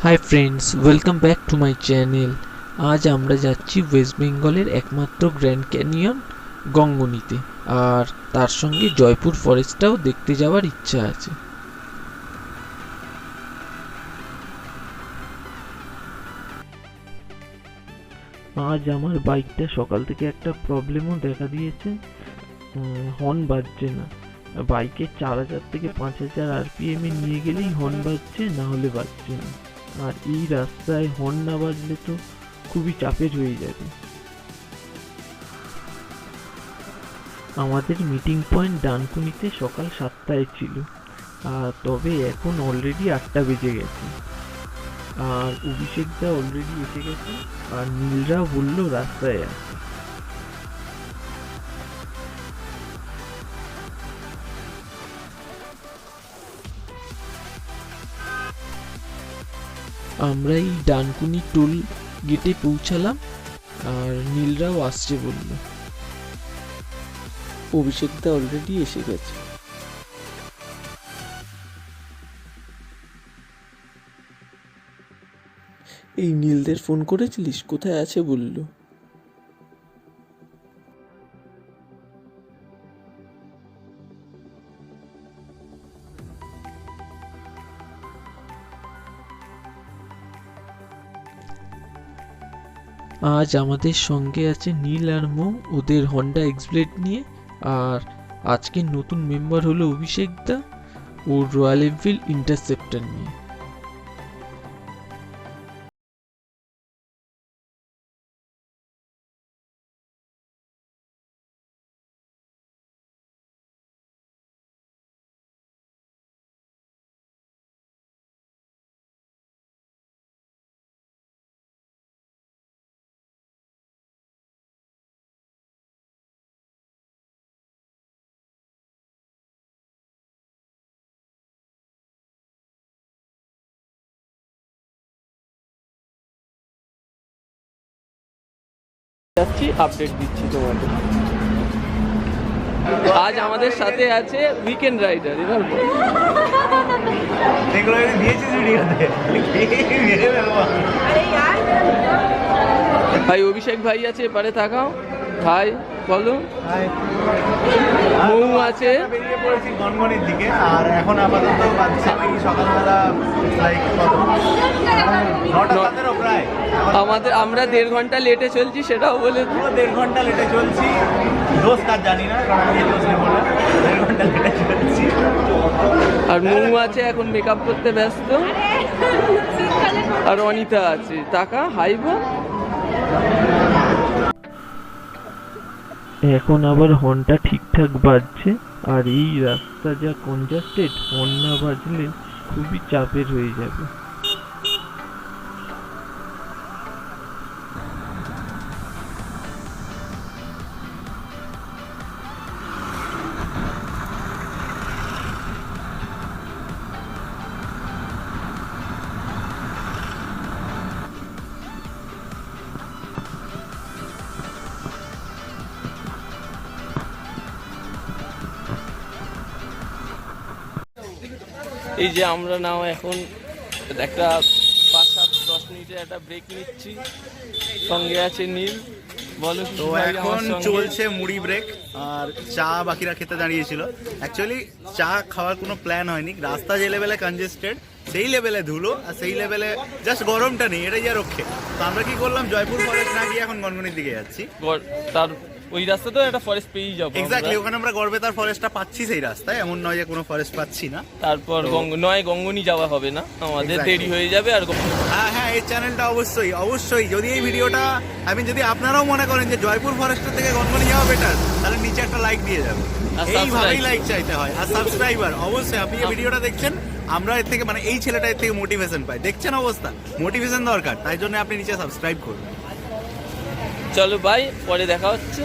Hi friends, welcome back to my channel. আজ আমরা যাচ্ছি ওয়েস্ট বেঙ্গলের একমাত্র গ্র্যান্ড ক্যানিয়ন গঙ্গনিতে, আর তার সঙ্গে জয়পুর ফরেস্টটাও দেখতে যাওয়ার ইচ্ছা আছে। আজ আমার বাইকটা সকাল থেকে একটা প্রবলেমও দেখা দিয়েছে, হর্ন বাজছে না। বাইকে 4000 থেকে 5000 আরপিএমে নিয়ে গেলেই হর্ন বাজছে, না হলে বাজছে না। আর এই রাস্তায় হর্ন না বাজলে তো খুবই চাপের হয়ে যাবে। আমাদের মিটিং পয়েন্ট ডানকুনিতে সকাল 7টায় ছিল, আর তবে এখন অলরেডি 8টা বেজে গেছে। আর অভিষেকদা অলরেডি এসে গেছে, আর নীলরা বললো রাস্তায় আছে। আমরা এই ডানকুনি টোল গেটে পৌঁছালাম, আর নীলরাও আসছে বললো। অভিষেকদা অলরেডি এসে গেছে। এই নীলদের ফোন করেছিলিস? কোথায় আছে বললো। আজ আমাদের সঙ্গে আছে নীল আর মৌ, ওদের হন্ডা এক্সব্লেড নিয়ে। আর আজকে নতুন মেম্বার হলো অভিষেক দা, ওর রয়্যাল এনফিল্ড ইন্টারসেপ্টর নিয়ে। যাচ্ছি, আপডেট দিচ্ছি তোমাদের। আজ আমাদের সাথে আছে উইকেন্ড রাইডার। এবার ভাই অভিষেক ভাই আছে, এপারে তাকাও ভাই, বলো। মৌ আছে। বেরিয়ে পড়েছি গনগনির দিকে, আর এখন আপাতত বাজছে ওই সকালবেলা প্রায়। আমরা 1.5 ঘন্টা লেটে চলছি, সেটাও বলে পুরো 1.5 ঘন্টা লেটে চলছি। দোষ কাজ জানি না, কারণ আমি দোষ নেবো না। 1.5 ঘন্টা লেটে চলছি। আর মৌ আছে এখন মেকআপ করতে ব্যস্ত, আর অনিতা আছে। টাকা হাইবো। এখন আবার হর্নটা ঠিকঠাক বাজছে, আর এই রাস্তা যা কনজাস্টেড, হর্ন না বাজলে খুবই চাপের হয়ে যাবে। এই যে আমরা নাও এখন একটা 5-7-10 মিনিটের একটা ব্রেক নিচ্ছি। সঙ্গে আছে নীল। বলো। তো এখন চলছে মুড়ি ব্রেক, আর চা বাকিরা খেতে দাঁড়িয়েছিল। অ্যাকচুয়ালি চা খাওয়ার কোনো প্ল্যান হয়নি। রাস্তা যে লেভেলে কনজেস্টেড, সেই লেভেলে ধুলো, আর সেই লেভেলে জাস্ট গরমটা নেই, এটাই যা রক্ষে। তো আমরা কি করলাম, জয়পুর ফরেস্ট না গিয়ে এখন গনগনির দিকে যাচ্ছি। তার ওই রাস্তা তো একটা ফরেস্ট পেয়েই যাবো। এক্স্যাক্টলি, ওখানে আমরা গড়বেতার ফরেস্টটা পাচ্ছি সেই রাস্তায়, এমন নয় যে কোনো ফরেস্ট পাচ্ছি না। তারপর গঙ্গনি যাওয়া হবে না, আমাদের দেরি হয়ে যাবে। আর হ্যাঁ হ্যাঁ, এই চ্যানেলটা অবশ্যই অবশ্যই, যদি এই ভিডিওটা যদি আপনারাও মনে করেন যে জয়পুর ফরেস্টের থেকে গনগনি যাওয়া বেটার, তাহলে নিচে একটা লাইক দিয়ে যাবেন। এইভাবেই লাইক চাইতে হয়। আর সাবস্ক্রাইবার অবশ্যই, আপনি এই ভিডিওটা দেখছেন, আমরা এর থেকে এই ছেলেটা এর থেকে মোটিভেশন পাই। দেখছেন অবস্থা, মোটিভেশন দরকার, তাই জন্য আপনি নিচে সাবস্ক্রাইব করবেন। চলো বাই, পরে দেখা হচ্ছে।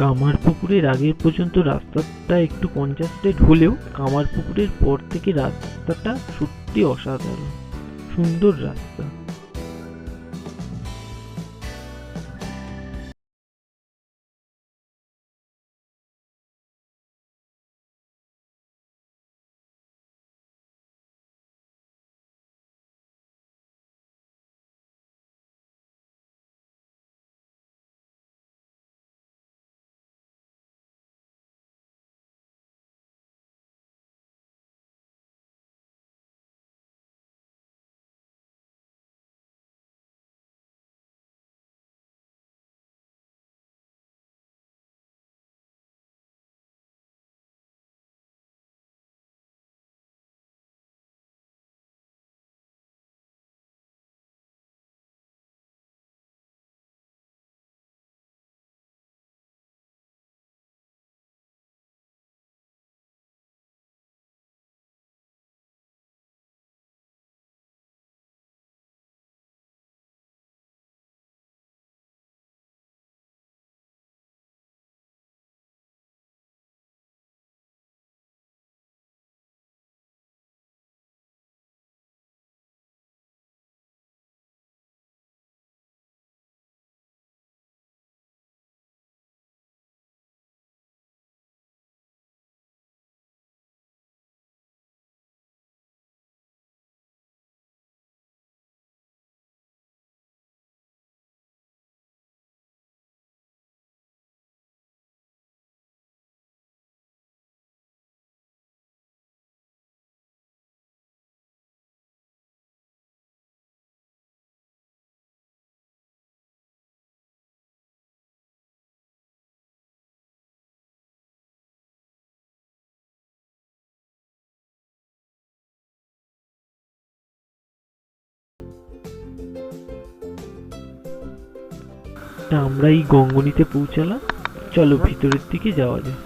কামারপুকুরের আগের পর্যন্ত রাস্তাটা একটু কনজাস্টেড হলেও কামারপুকুরের পর থেকে রাস্তাটা সত্যি অসাধারণ, সুন্দর রাস্তা। আমরা এই গঙ্গনিতে পৌঁছালাম, চলো ভিতরের দিকে যাওয়া যাক।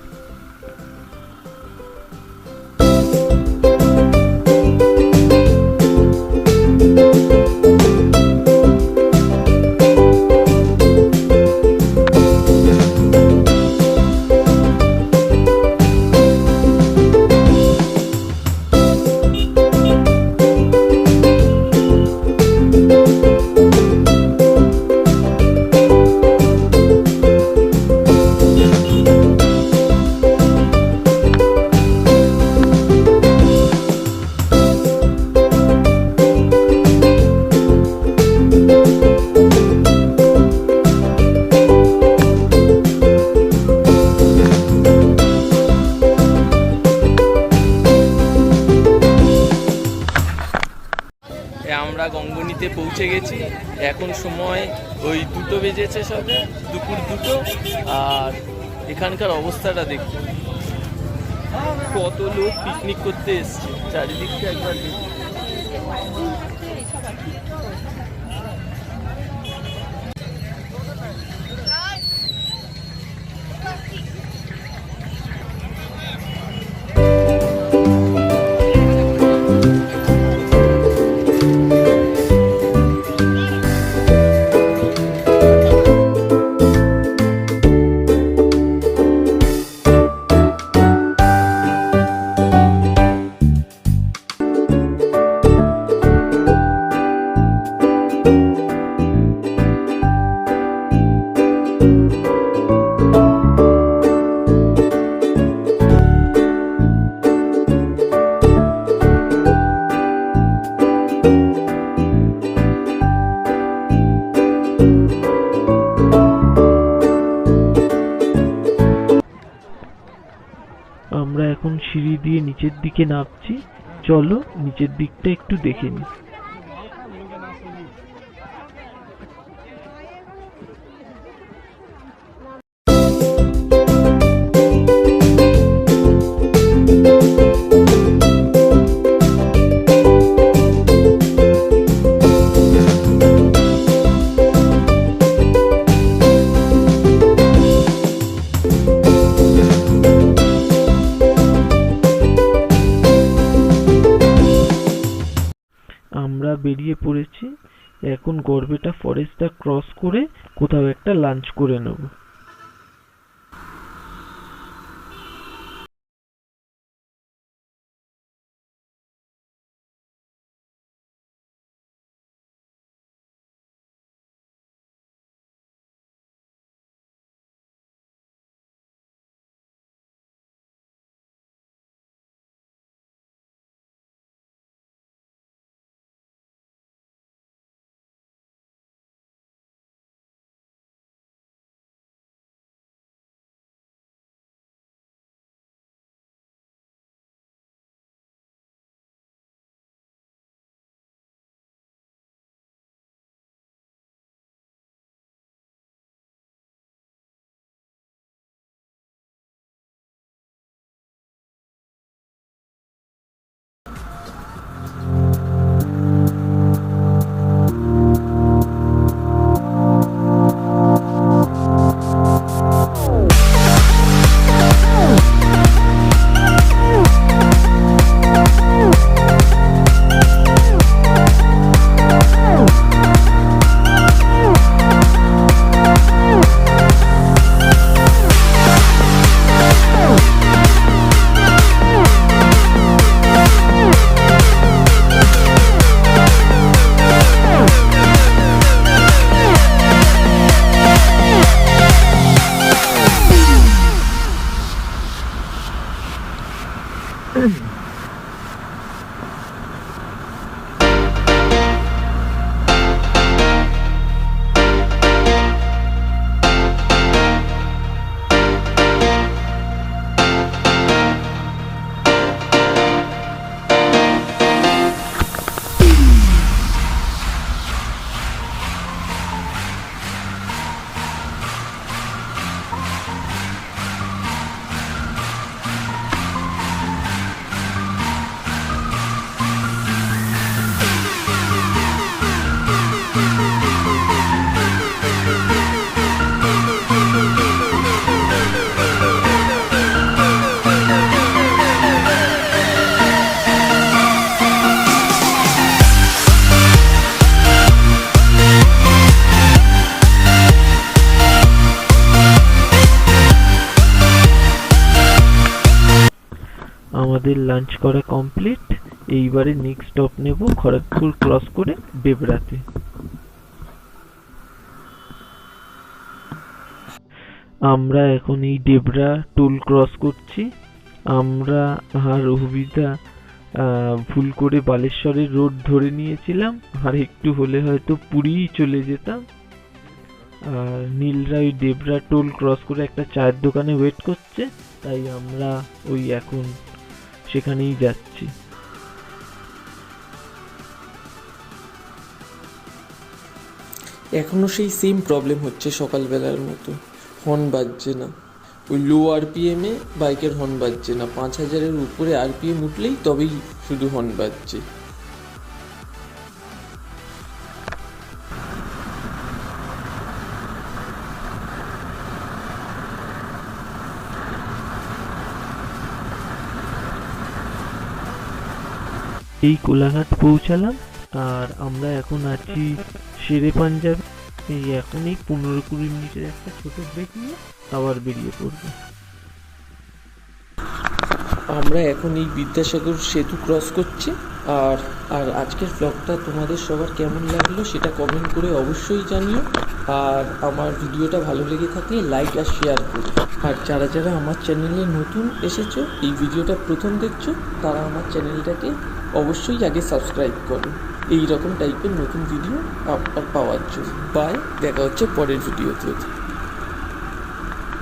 আমরা গঙ্গনিতে পৌঁছে গেছি। এখন সময় ওই 2টো বেজেছে, সবে দুপুর 2টো। আর এখানকার অবস্থাটা দেখুন, কত লোক পিকনিক করতে এসছে, চারিদিকটা একবার দেখুন। আমরা এখন সিঁড়ি দিয়ে নিচের দিকে নামছি, চলো নিচের দিকটা একটু দেখে নিই। আমরা বেরিয়ে পড়েছি, এখন গড়বেতা ফরেস্টটা ক্রস করে কোথাও একটা লাঞ্চ করে নেব। আমাদের লাঞ্চ করা কমপ্লিট। এইবারে নেক্সট স্টপ নেব খড়গপুর ক্রস করে বেবরাতে। আমরা এখন এই ডেবরা টোল ক্রস করছি। আমরা আর রঘুবিদা ভুল করে বালেশ্বরের রোড ধরে নিয়েছিলাম, আর একটু হলে হয়তো পুরীই চলে যেতাম। আর নীলরা ওই ডেবরা টোল ক্রস করে একটা চায়ের দোকানে ওয়েট করছে, তাই আমরা ওই এখন সেখানেই যাচ্ছি। এখনও সেই সেম প্রবলেম হচ্ছে সকালবেলার মতো, হর্ন বাজছে না। ওই লো আরপিএমে বাইকের হর্ন বাজছে না, 5000-এর উপরে আরপিএম উঠলেই তবেই শুধু হর্ন বাজছে। এই কোলাঘাট পৌঁছালাম, আর আমরা এখন আছি শেরে পাঞ্জাব। এই এখনই 15-20 মিনিটের একটা ছোট ব্রেক নিয়ে আবার বেরিয়ে পড়বো। আমরা এখন এই বিদ্যাসাগর সেতু ক্রস করছি। আর আর আজকের ব্লগটা তোমাদের সবার কেমন লাগলো সেটা কমেন্ট করে অবশ্যই জানিও। আর আমার ভিডিওটা ভালো লেগে থাকলে লাইক আর শেয়ার করো। আর যারা যারা আমার চ্যানেলে নতুন এসেছো, এই ভিডিওটা প্রথম দেখছো, তারা আমার চ্যানেলটাকে অবশ্যই আগে সাবস্ক্রাইব করো এই রকম টাইপের নতুন ভিডিও আপনার পাওয়ার জন্য। বাই, দেখা হচ্ছে পরের ভিডিওতে।